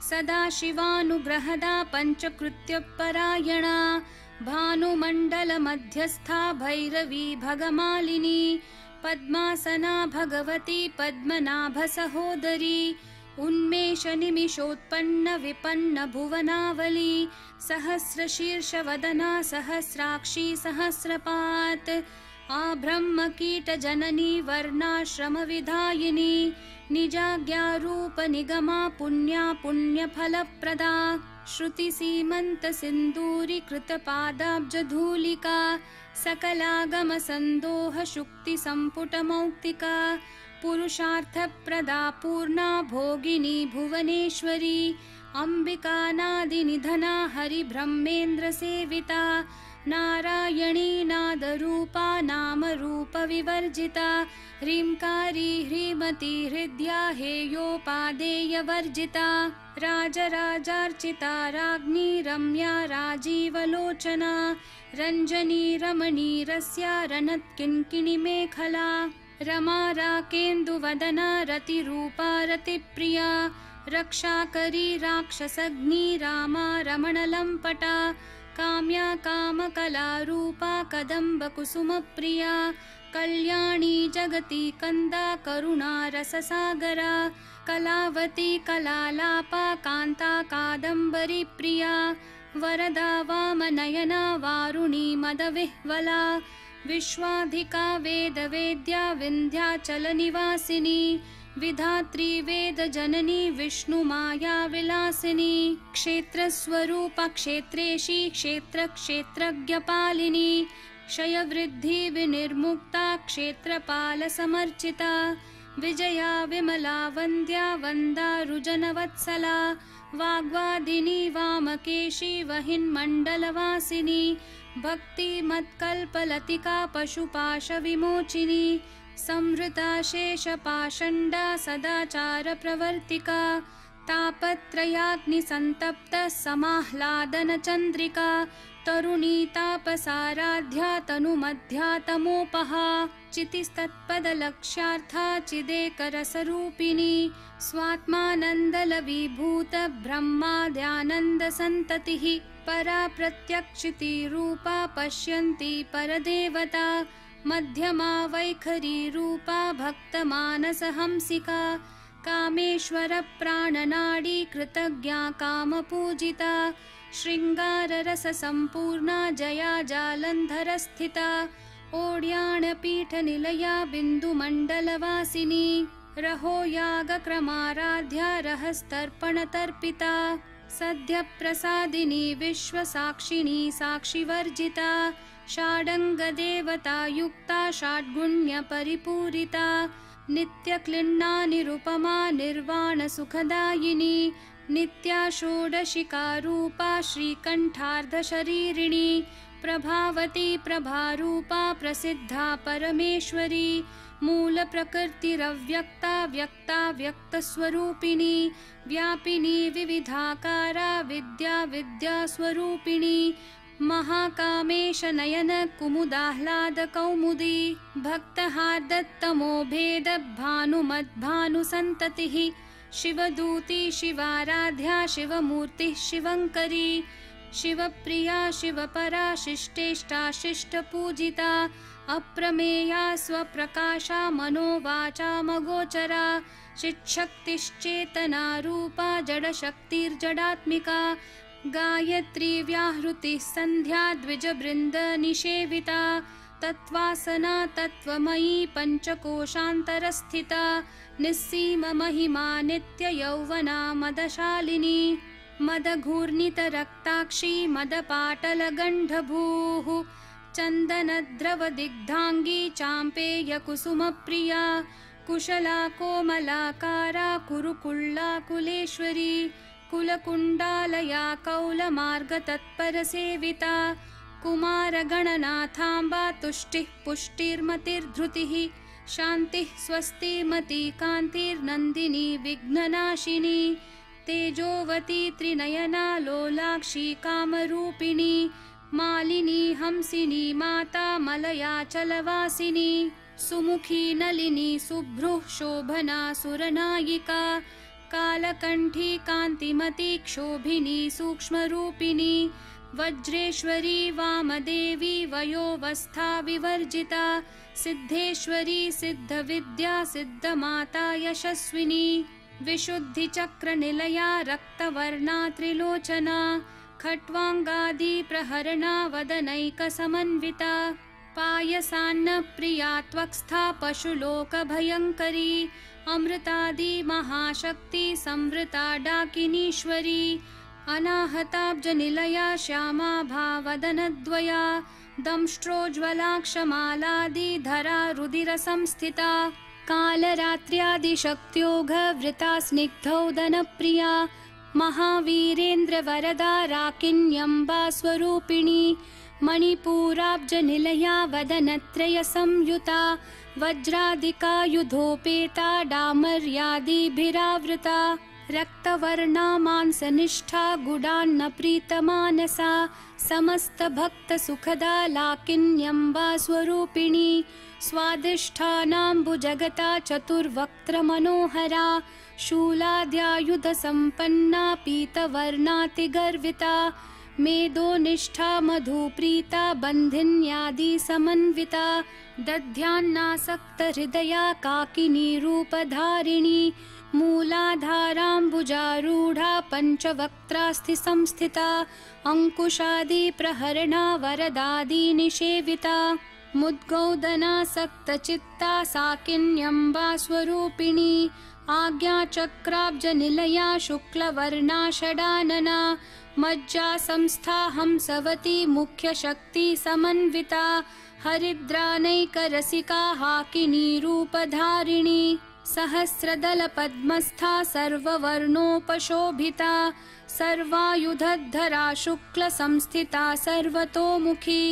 Speaker 4: सदाशिवानुग्रहदा पञ्चकृत्यपरायणा भानुमण्डलमध्यस्था भैरवी भगमालिनी पद्मासना भगवती पद्मनाभसहोदरी उन्मेषनिमिषोत्पन्न विपन्न भुवनावली सहस्रशीर्षवदना सहस्राक्षी सहस्रपात् आब्रह्मकीटजननी वर्णाश्रमविधायिनी निजाज्ञारूपनिगमा पुण्या पुण्यफलप्रदा श्रुतिसीमन्तसिन्दूरीकृतपादाब्जधूलिका सकलागमसन्दोहशुक्तिसम्पुटमौक्तिका पुरुषार्थप्रदा पूर्णा भोगिनी भुवनेश्वरी अम्बिकानादिनिधना हरिब्रह्मेन्द्रसेविता नारायणी नादरूपा नामरूपविवर्जिता ह्रींकारी ह्रीमती हृद्या हेयोपादेयवर्जिता राजराजार्चिता राज्ञी रम्या राजीवलोचना रञ्जनी रमणी रस्या रणत्किङ्किणीमेखला रमा राकेन्दुवदना रतिरूपा रतिप्रिया रक्षाकरी राक्षसग्नी रामा रमणलम्पटा काम्या कामकलारूपा कदम्बकुसुमप्रिया कल्याणी जगती कन्दा करुणा रससागरा कलावती कलालापा कान्ता कादम्बरी प्रिया वरदा वामनयना वारुणी मदविह्वला विश्वाधिका वेदवेद्या विन्ध्याचलनिवासिनी विधात्री वेदजननी विष्णुमाया विलासिनी क्षेत्रस्वरूपा क्षेत्रेशी क्षेत्रक्षेत्रज्ञपालिनी क्षयवृद्धि विनिर्मुक्ता क्षेत्रपालसमर्चिता विजया विमला वन्द्या वन्दारुजनवत्सला वाग्वादिनी वामकेशी वहिन्मण्डलवासिनी भक्तिमत्कल्पलतिका पशुपाशविमोचिनी संवृता शेषपाषण्डा सदाचारप्रवर्तिका तापत्रयाग्निसन्तप्तः समाह्लादनचन्द्रिका तरुणी तापसाराध्या तनुमध्या तमोपहा चितिस्तत्पदलक्ष्यार्था चिदेकरसरूपिणी स्वात्मानन्दलवीभूत ब्रह्माद्यानन्दसन्ततिः परा प्रत्यक्षितिरूपा पश्यन्ती परदेवता मध्यमा वैखरी रूपा भक्तमानसहंसिका कामेश्वर प्राणनाडी कृतज्ञा कामपूजिता शृङ्गाररससम्पूर्णा जया जालन्धरस्थिता ओड्याणपीठनिलया बिन्दुमण्डलवासिनी रहो यागक्रमाराध्या रहस्तर्पणतर्पिता सद्यप्रसादिनी विश्वसाक्षिणी साक्षिवर्जिता षाडङ्गदेवता युक्ता षड्गुण्यपरिपूरिता नित्यक्लिन्ना निरुपमा निर्वाणसुखदायिनी नित्या षोडशिकारूपा श्रीकण्ठार्धशरीरिणी प्रभावती प्रभारूपा प्रसिद्धा परमेश्वरी मूलप्रकृतिरव्यक्ता व्यक्ता व्यक्तस्वरूपिणी व्यापिनी विविधाकारा विद्या विद्यास्वरूपिणी महाकामेश नयन कुमुदाह्लाद कौमुदी भक्तहार्दत्तमो भेद भानुमद्भानुसन्ततिः शिवदूती शिवाराध्या शिवमूर्तिः शिवङ्करी शिवप्रिया शिवपरा शिष्टेष्टा शिष्टपूजिता अप्रमेया स्वप्रकाशा मनोवाचामगोचरा चिच्छक्तिश्चेतना रूपा जडशक्तिर्जडात्मिका गायत्री व्याहृतिः सन्ध्या द्विजबृन्दनिषेविता तत्त्वासना तत्त्वमयी पञ्चकोशान्तरस्थिता निस्सीममहिमा नित्ययौवना मदशालिनी मदघूर्णितरक्ताक्षी मदपाटलगण्डभूः चन्दनद्रवदिग्धाङ्गी चाम्पेयकुसुमप्रिया कुशला कोमलाकारा कुरुकुल्ला कुलेश्वरी कुलकुण्डालया कौलमार्गतत्परसेविता कुमारगणनाथाम्बा तुष्टिः पुष्टिर्मतिर्धृतिः शान्तिः स्वस्तिमती कान्तिर्नन्दिनी विघ्ननाशिनी तेजोवती त्रिनयना लोलाक्षी कामरूपिणी मालिनी हंसिनी माता मलयाचलवासिनी सुमुखी नलिनी सुभ्रुः शोभना सुरनायिका कालकण्ठी कान्तिमती क्षोभिनी सूक्ष्मरूपिणी वज्रेश्वरी वामदेवी वयोवस्था विवर्जिता सिद्धेश्वरी सिद्धविद्या सिद्धमाता यशस्विनी विशुद्धिचक्रनिलया रक्तवर्णा त्रिलोचना खट्वाङ्गादि प्रहरणा वदनैकसमन्विता पायसान्नप्रिया त्वक्स्था पशुलोकभयङ्करी अमृतादि महाशक्ति संवृता डाकिनीश्वरी अनाहताब्जनिलया श्यामा भावदनद्वया दंष्ट्रोज्ज्वलाक्षमालादिधरा रुधिरसंस्थिता कालरात्र्यादिशक्त्योघवृता स्निग्धौदनप्रिया महावीरेन्द्रवरदा राकिन्यम्बा स्वरूपिणी मणिपूराब्जनिलया वदनत्रयसंयुता वज्रादिकायुधोपेता डामर्यादिभिरावृता रक्तवर्णा मांसनिष्ठा गुडान्नप्रीतमानसा समस्तभक्तसुखदा लाकिन्यम्बा स्वरूपिणी स्वादिष्ठानाम्बुजगता चतुर्वक्त्रमनोहरा शूलाद्यायुधसम्पन्ना पीतवर्णातिगर्विता मेदोनिष्ठा मधुप्रीता बन्धिन्यादिसमन्विता दध्यान्नासक्तहृदया काकिनी रूपधारिणी मूलाधाराम्बुजारूढा पञ्चवक्त्रास्थिसंस्थिता अङ्कुशादिप्रहरणा वरदादिनिषेविता मुद्गौदनासक्तचित्ता साकिन्यम्बा स्वरूपिणी आज्ञाचक्राब्जनिलया शुक्लवर्णा षडानना मज्जा संस्था हंसवती मुख्यशक्तिसमन्विता हरिद्रानैकरसिका हाकिनी रूपधारिणी सहस्रदलपद्मस्था सर्ववर्णोपशोभिता सर्वायुधधरा शुक्लसंस्थिता सर्वतोमुखी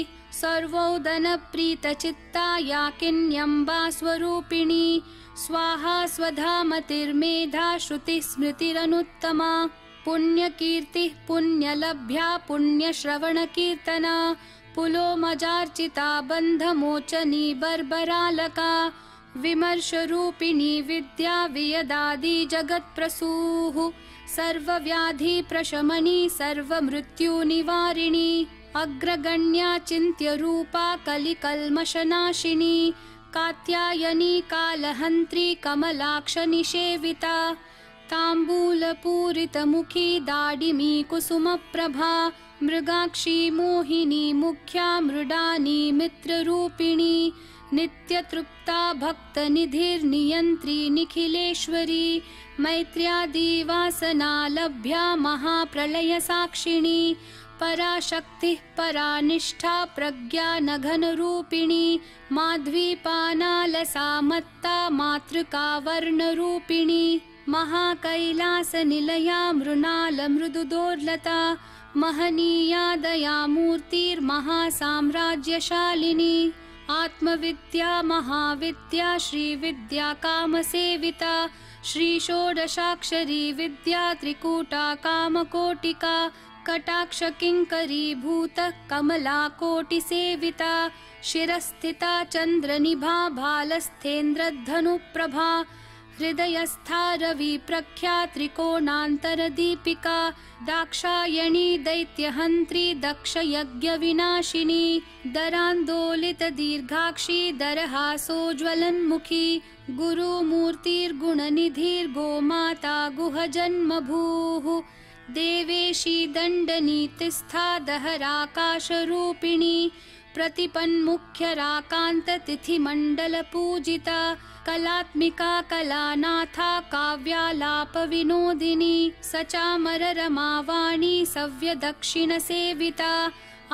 Speaker 4: सर्वोदनप्रीतचित्ता याकिन्यम्बा स्वरूपिणी स्वाहा स्वधामतिर्मेधा श्रुतिस्मृतिरनुत्तमा पुण्यकीर्तिः पुण्यलभ्या पुण्यश्रवणकीर्तना पुलोमजार्चिता बन्धमोचनी बर्बरालका विमर्शरूपिणी विद्या वियदादि जगत्प्रसूः सर्वव्याधिप्रशमनी सर्वमृत्युनिवारिणी अग्रगण्या चिन्त्यरूपा कलिकल्मषनाशिनी कात्यायनी कालहन्त्री कमलाक्षनिषेविता ताम्बूलपूरितमुखी दाडिमी कुसुमप्रभा मृगाक्षी मोहिनी मुख्या मृडानी मित्ररूपिणी नित्यतृप्ता भक्तनिधिर्नियन्त्री निखिलेश्वरी मैत्र्यादिवासनालभ्या महाप्रलयसाक्षिणी पराशक्तिः परानिष्ठा प्रज्ञा नघनरूपिणी माध्वीपानालसा मत्ता मातृका वर्णरूपिणी महाकैलासनिलया मृणालमृदुदोर्लता महनीया दयामूर्तिर्महासाम्राज्यशालिनी आत्मविद्या महाविद्या श्रीविद्या कामसेविता श्री षोडशाक्षरी विद्या त्रिकूटा कामकोटिका कटाक्ष किंकरी भूत कमला कोटिसेविता शिरस्थिता चंद्रनिभा भालस्थेन्द्रधनुप्रभा हृदयस्था रवि प्रख्या त्रिकोणान्तरदीपिका दाक्षायणी दैत्यहन्त्री दक्षयज्ञविनाशिनी दरान्दोलित दीर्घाक्षी दरहासोज्ज्वलन्मुखी गुरुमूर्तिर्गुणनिधिर्गोमाता गुहजन्मभूः देवेशी दण्डनीतिस्था दहराकाशरूपिणी प्रतिपन्मुख्यराकान्ततिथिमण्डलपूजिता कलात्मिका कलानाथा काव्यालापविनोदिनी सचामररमावाणी सव्यदक्षिणसेविता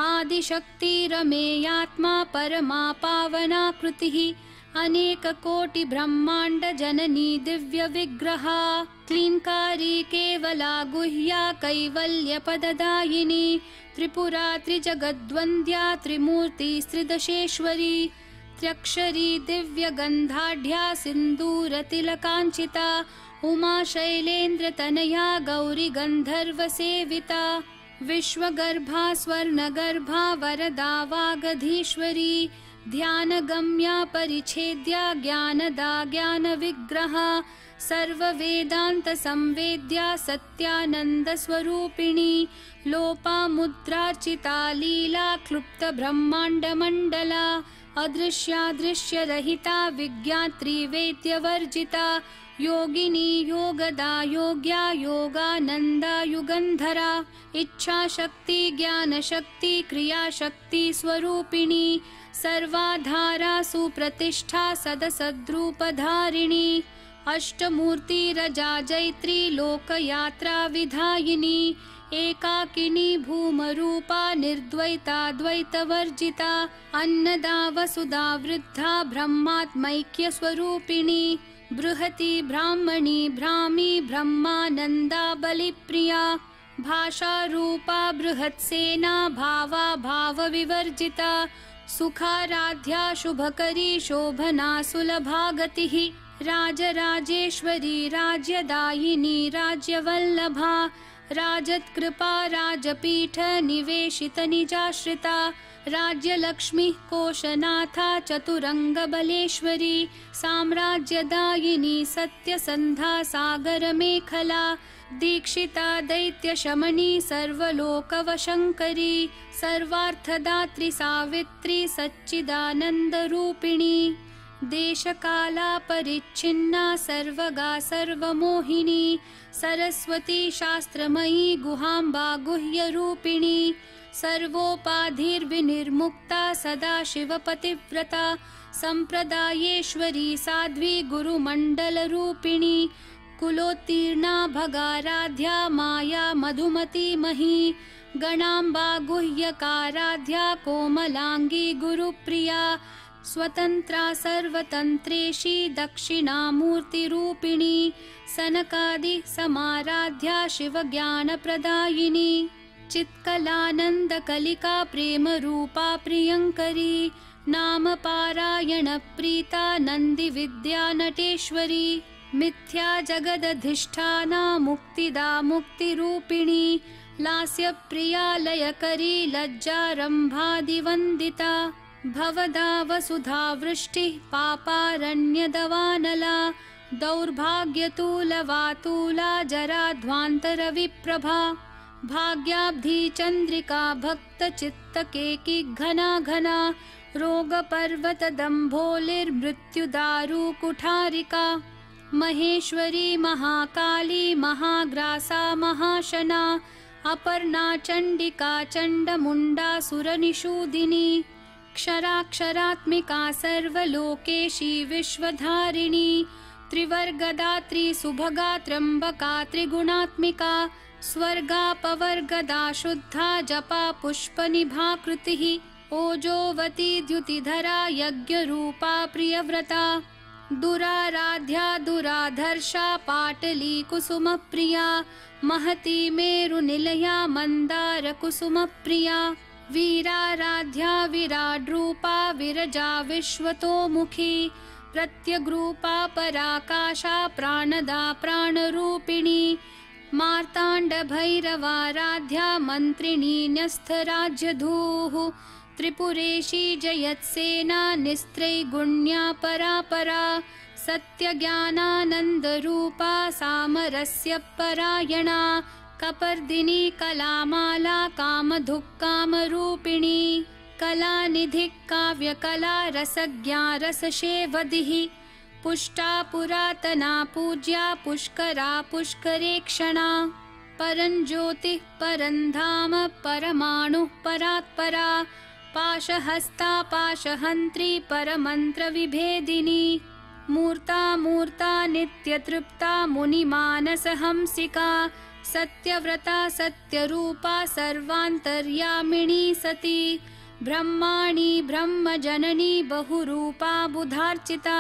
Speaker 4: आदिशक्तिरमेयात्मा परमा पावनाकृतिः अनेककोटिब्रह्माण्डजननी दिव्यविग्रहा क्लीन्कारी केवला गुह्या कैवल्यपददायिनी त्रिपुरा त्रिजगद्वन्द्या त्रिमूर्तिस्त्रिदशेश्वरी त्र्यक्षरी दिव्यगन्धाढ्या सिन्दूरतिलकाञ्चिता उमा शैलेन्द्रतनया गौरी गन्धर्वसेविता विश्वगर्भा स्वर्णगर्भा वरदा वागधीश्वरी ध्यानगम्या परिच्छेद्या ज्ञानदा ज्ञानविग्रहा सर्ववेदान्तसंवेद्या सत्यानन्दस्वरूपिणी लोपामुद्रार्चिता लीला क्लुप्तब्रह्माण्डमण्डला अदृश्यादृश्यरहिता विज्ञात्री वेद्यवर्जिता योगिनी योगदा योग्या योगानन्दा युगन्धरा इच्छाशक्ति ज्ञानशक्ति क्रियाशक्ति स्वरूपिणी सर्वाधारा सुप्रतिष्ठा सदसद्रूपधारिणी अष्टमूर्तिरजा जैत्री लोकयात्रा विधायिनी एकाकिनी भूमरूपा निर्द्वैता द्वैतवर्जिता अन्नदा वसुधा वृद्धा ब्रह्मात्मैक्यस्वरूपिणी बृहती ब्राह्मणी भ्रामी ब्रह्मानन्दा बलिप्रिया भाषारूपा बृहत्सेना भावा भावविवर्जिता सुखाराध्या शुभकरी शोभना सुलभागतिः राजराजेश्वरी राज्यदायिनी राज्यवल्लभा राजत्कृपा राजपीठ निवेशित निजाश्रिता राज्यलक्ष्मी कोशनाथा चतुरंगबलेश्वरी साम्राज्यदायिनी सत्यसन्धा सागरमेखला दीक्षिता दैत्यशमनी सर्वलोकवशङ्करी सर्वार्थदात्री सावित्री सच्चिदानन्दरूपिणी देशकाला परिच्छिन्ना सर्वगा सर्वमोहिनी सरस्वती शास्त्रमयी गुहाम्बा गुह्यरूपिणी सर्वोपाधिर्विनिर्मुक्ता सदाशिवपतिव्रता सम्प्रदायेश्वरी साध्वी गुरुमण्डलरूपिणी कुलोत्तीर्णा भगाराध्या माया मधुमती मही गणाम्बा गुह्यकाराध्या कोमलांगी गुरुप्रिया स्वतंत्रा सर्वतंत्रेशी दक्षिणामूर्तिरूपिणी सनकादि समाराध्या शिवज्ञानप्रदायिनी चित्कलानन्दकलिका प्रेमरूपा प्रियङ्करी नाम पारायण प्रीता नन्दिविद्या नटेश्वरी मिथ्या जगदधिष्ठाना मुक्तिदा मुक्तिरूपिणी लास्यप्रिया लयकरी लज्जारम्भादिवन्दिता भवदा वसुधा वृष्टिः पापारण्यदवानला दौर्भाग्यतूलवातूला जराध्वान्तरविप्रभा भाग्याब्धि चन्द्रिका भक्तचित्तकेकी घना घना रोगपर्वतदम्भोलिर्मृत्युदारुकुठारिका महेश्वरी महाकाली महाग्रासा महाशना अपर्णा चण्डिका चण्डमुण्डासुरनिषूदिनी क्षराक्षरात्मिका सर्वलोकेशी विश्वधारिणी त्रिवर्गदात्री सुभगा त्र्यम्बका त्रिगुणात्मिका स्वर्गापवर्गदा शुद्धा जपा पुष्पनिभाकृतिः ओजोवती द्युतिधरा यज्ञरूपा प्रियव्रता दुराराध्या दुराधर्षा पाटली कुसुमप्रिया महती मेरुनिलया मन्दारकुसुमप्रिया वीराराध्या विराड्रूपा विरजा विश्वतोमुखी प्रत्यग्रूपा पराकाशा प्राणदा प्राणरूपिणी मार्ताण्डभैरवाराध्या मन्त्रिणी न्यस्थराज्यधूः त्रिपुरेशी जयत्सेना निस्त्रैगुण्या परापरा सत्यज्ञानानन्दरूपा सामरस्य परायणा कपर्दिनी कलामाला कामधुक्कामरूपिणी कलानिधिः काव्यकला रसज्ञा रससेवधिः पुष्टा पुरातना पूज्या पुष्करा पुष्करेक्षणा परञ्ज्योतिः परन्धाम परमाणुः परात्परा पाशहस्ता पाशहन्त्री परमन्त्रविभेदिनी मूर्ता मूर्ता नित्यतृप्ता मुनिमानसहंसिका सत्यव्रता सत्यरूपा सर्वान्तर्यामिणी सती ब्रह्माणी ब्रह्मजननी बहुरूपा बुधार्चिता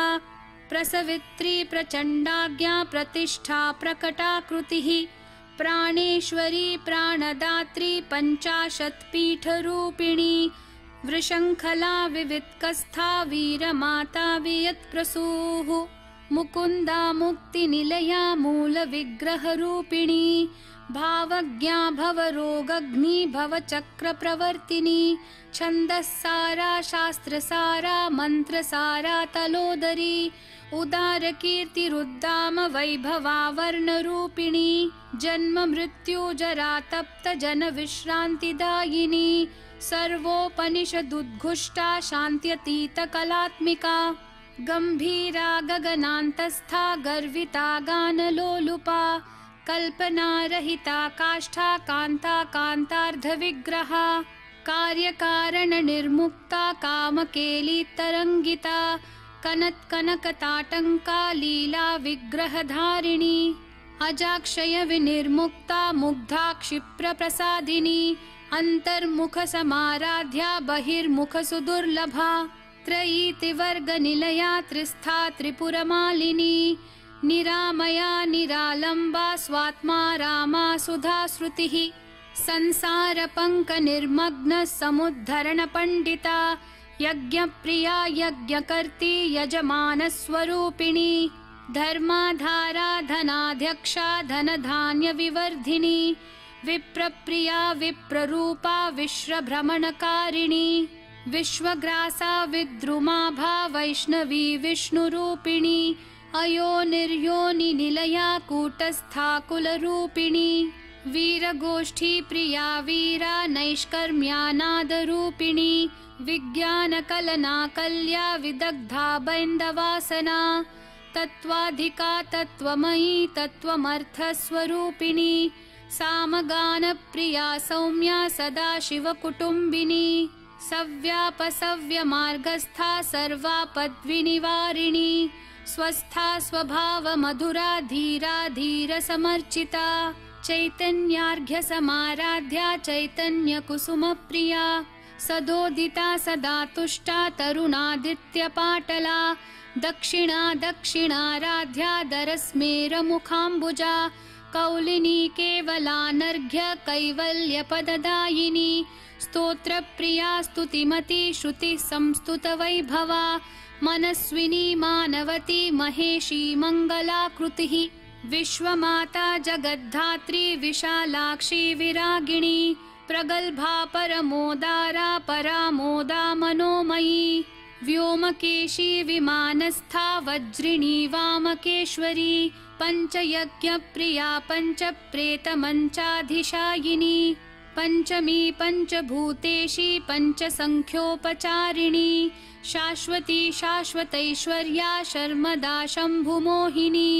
Speaker 4: प्रसवित्री प्रचण्डाज्ञा प्रतिष्ठा प्रकटाकृतिः प्राणेश्वरी प्राणदात्री पञ्चाशत्पीठरूपिणी वृषङ्खला विवित्कस्था वीरमाता वियत्प्रसूः मुकुन्दा मुक्तिनिलया मूलविग्रहरूपिणी भावज्ञा भवरोगग्नि भवचक्रप्रवर्तिनी छन्दस्सारा शास्त्रसारा मन्त्रसारा तलोदरी उदारकीर्तिरुद्दाम वैभवावर्णरूपिणी जन्म मृत्यु जरा तप्त जनविश्रान्तिदायिनी सर्वोपनिषदुद्घुष्टा शान्त्यतीतकलात्मिका गम्भीरा गगनान्तस्था गर्विता गानलोलुपा कल्पनारहिता काष्ठा कान्ता कान्तार्धविग्रहा कार्यकारणनिर्मुक्ता कामकेलितरङ्गिता कनत्कनकताटङ्का लीला विग्रहधारिणी अजाक्षय विनिर्मुक्ता मुग्धा क्षिप्रप्रसादिनी अन्तर्मुखसमाराध्या बहिर्मुखसुदुर्लभा त्रयीतिवर्गनिलया त्रिस्था त्रिपुरमालिनी निरामया निरालम्बा स्वात्मा रामा सुधाश्रुतिः संसारपङ्कनिर्मग्न समुद्धरणपण्डिता यज्ञप्रिया यज्ञकर्त्री यजमानस्वरूपिणी धर्माधारा धनाध्यक्षा धनधान्यविवर्धिनी विप्रप्रिया विप्ररूपा विश्वभ्रमणकारिणी विश्वग्रासा विद्रुमाभा वैष्णवी विष्णुरूपिणी अयोनिर्योनिनिलया कूटस्था कुलरूपिणी वीरगोष्ठी प्रिया वीरा नैष्कर्म्यानादरूपिणी विज्ञानकलना कल्या विदग्धा बैन्दवासना तत्त्वाधिका तत्त्वमयी तत्त्वमर्थस्वरूपिणी सामगानप्रिया सौम्या सदाशिवकुटुम्बिनी सव्यापसव्यमार्गस्था सर्वापद्विनिवारिणी स्वस्था स्वभावमधुरा धीरा धीरसमर्चिता चैतन्यार्घ्यसमाराध्या चैतन्यकुसुमप्रिया सदोदिता सदा तुष्टा तरुणादित्यपाटला दक्षिणा दक्षिणाराध्या दरस्मेरमुखाम्बुजा कौलिनी केवलानर्घ्य कैवल्यपददायिनी स्तोत्रप्रिया स्तुतिमती श्रुति संस्तुतवैभवा मनस्विनी मानवती महेशी मङ्गलाकृतिः विश्वमाता जगद्धात्री विशालाक्षी विरागिणी प्रगल्भा परमोदारा परामोदा मनोमयी व्योमकेशी विमानस्था वज्रिणी वामकेश्वरी पञ्चयज्ञप्रिया पञ्चप्रेतमञ्चाधिशायिनी पञ्चमी पञ्चभूतेशी पञ्चसङ्ख्योपचारिणी शाश्वती शाश्वतैश्वर्या शर्मदा शम्भुमोहिनी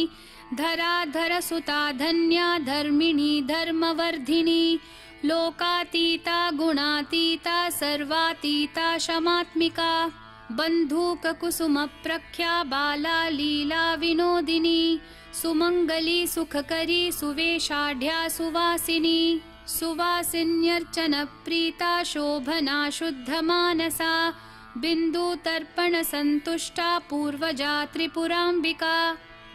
Speaker 4: धराधरसुता धन्या धर्मिणी धर्मवर्धिनी लोकातीता गुणातीता सर्वातीता शमात्मिका बन्धूककुसुमप्रख्या बाला लीला विनोदिनी सुमङ्गली सुखकरी सुवेशाढ्या सुवासिनी सुवासिन्यर्चनप्रीता शोभना शुद्धमानसा बिन्दुतर्पणसन्तुष्टा पूर्वजा त्रिपुराम्बिका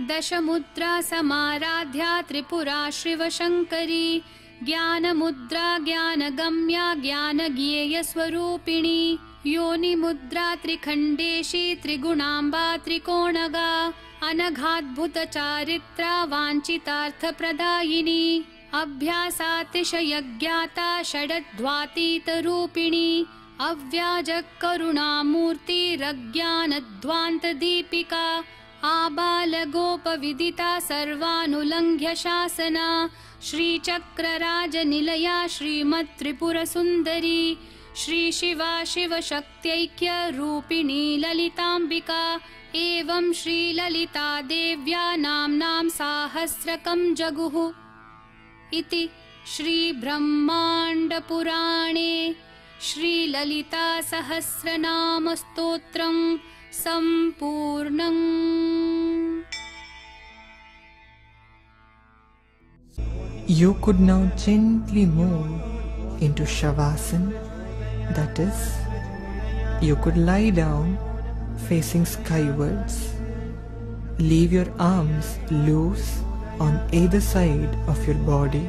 Speaker 4: दशमुद्रा समाराध्या त्रिपुरा शिवशङ्करी ज्ञानमुद्रा ज्ञानगम्या ज्ञानज्ञेयस्वरूपिणी योनिमुद्रा त्रिखण्डेशी त्रिगुणाम्बा त्रिकोणगा अनघाद्भुतचारित्रा वाञ्छितार्थप्रदायिनी अभ्यासातिशयज्ञाता षडध्वातीतरूपिणी अव्याजकरुणामूर्तिरज्ञानध्वान्तदीपिका आबालगोपविदिता सर्वानुलङ्घ्य शासना श्रीचक्रराजनिलया श्रीमत्त्रिपुरसुन्दरी श्रीशिवा शिवशक्त्यैक्यरूपिणी ललिताम्बिका एवं श्रीललिता देव्या नाम्नां साहस्रकं जगुः इति श्रीब्रह्माण्डपुराणे श्रीललितासहस्रनामस्तोत्रं सम्पूर्णम्।
Speaker 2: You could now gently move into Shavasana, that is, you could lie down facing skywards. Leave your arms loose on either side of your body.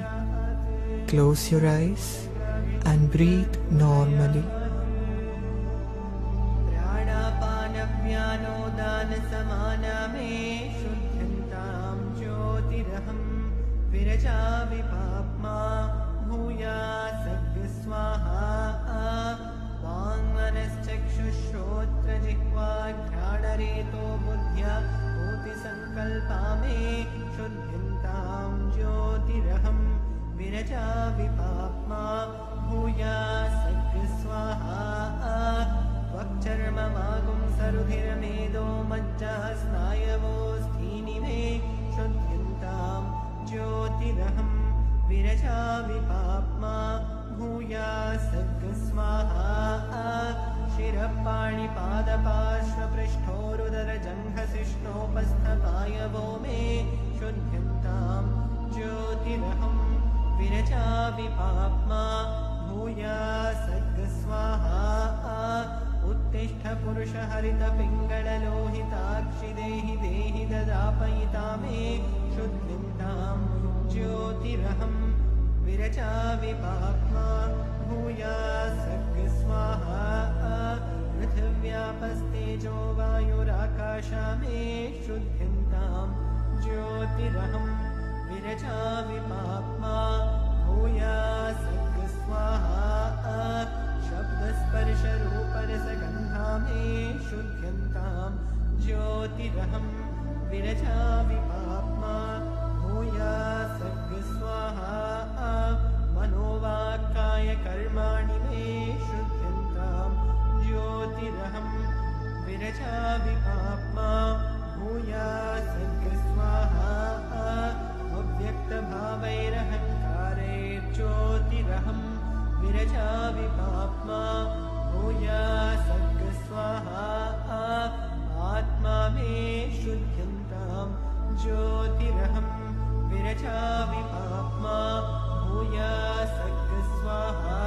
Speaker 2: Close your eyes and breathe normally.
Speaker 3: प्राणापानव्यानोदानसमानमे शुद्ध्यन्तां ज्योतिरहं विरजा विपाप्मा भूयासस्वाहा वाङ्मनश्चक्षुश्रोत्रजिह्वाघ्राणरेतो बुद्ध्या भूतिसङ्कल्पामे शुद्ध्यन्तां ज्योतिरहं विरजा विपाप्मा भूयासस्वाहा त्वक्चर्ममागुं सरुधिरमेदो मज्जः स्नायवोऽस्थीनि मे शुद्ध्यन्तां ज्योतिरहं विरजा विपाप्मा भूयासस्वाहा शिरःपाणिपादपार्श्वपृष्ठोरुदरजङ्घशिष्णोपस्थपायवो मे शुद्ध्यन्तां ज्योतिरहं विरजा विपाप्मा भूयासस्वाहा उत्तिष्ठ पुरुषहरितपिङ्गळलोहिताक्षि देहि देहि ददापयिता मे शुद्ध्यन्तां ज्योतिरहं विरजा विपाप्मा भूयासस्वाहा पृथिव्यापस्तेजो वायुराकाशा मे शुद्ध्यन्तां ज्योतिरहं विरजा विपाप्मा भूयासस्वाहा शब्दस्पर्शरूपरसगन्धा मे शुद्ध्यन्तां ज्योतिरहं विरजा विपाप्मा भूयासस्वाहा मनोवाक्कायकर्माणि मे शुद्ध्यन्तां ज्योतिरहं विरजा विपाप्मा भूयासस्वाहा अव्यक्तभावैरहङ्कारैर्ज्योतिरहं विरजा विपाप्मा भूयासस्वाहा आत्मा मे शुद्ध्यन्तां ज्योतिरहं विरजा विपाप्मा भूयासस्वाहा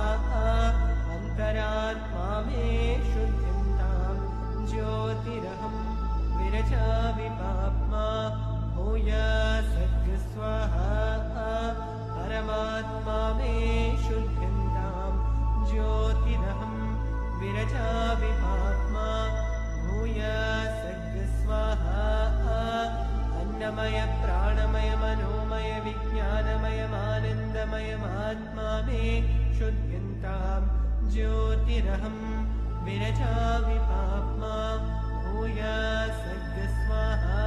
Speaker 3: अन्तरात्मा मे शुद्ध्यन्तां ज्योतिरहं विरजा विपाप्मा भूयासस्वाहा परमात्मा मे शुद्ध्यन्तां ज्योतिरहं विरजा विपाप्मा भूयासस्वाहा अन्नमय प्राणमय मनोमय विज्ञानमयमानन्दमयमात्मा मे शुद्ध्यन्तां ज्योतिरहं विरजा विपाप्मा भूयासस्वाहा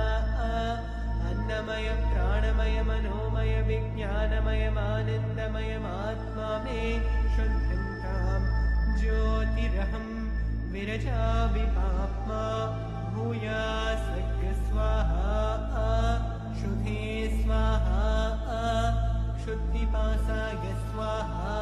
Speaker 3: अन्नमय प्राणमय मनोमय विज्ञानमयमानन्दमयमात्मा मे शुद्ध्यन्तां ज्योतिरहं विरजा विपाप्मा भूयासस्वाहा शुद्धे स्वाहा शुद्धिपासाय स्वाहा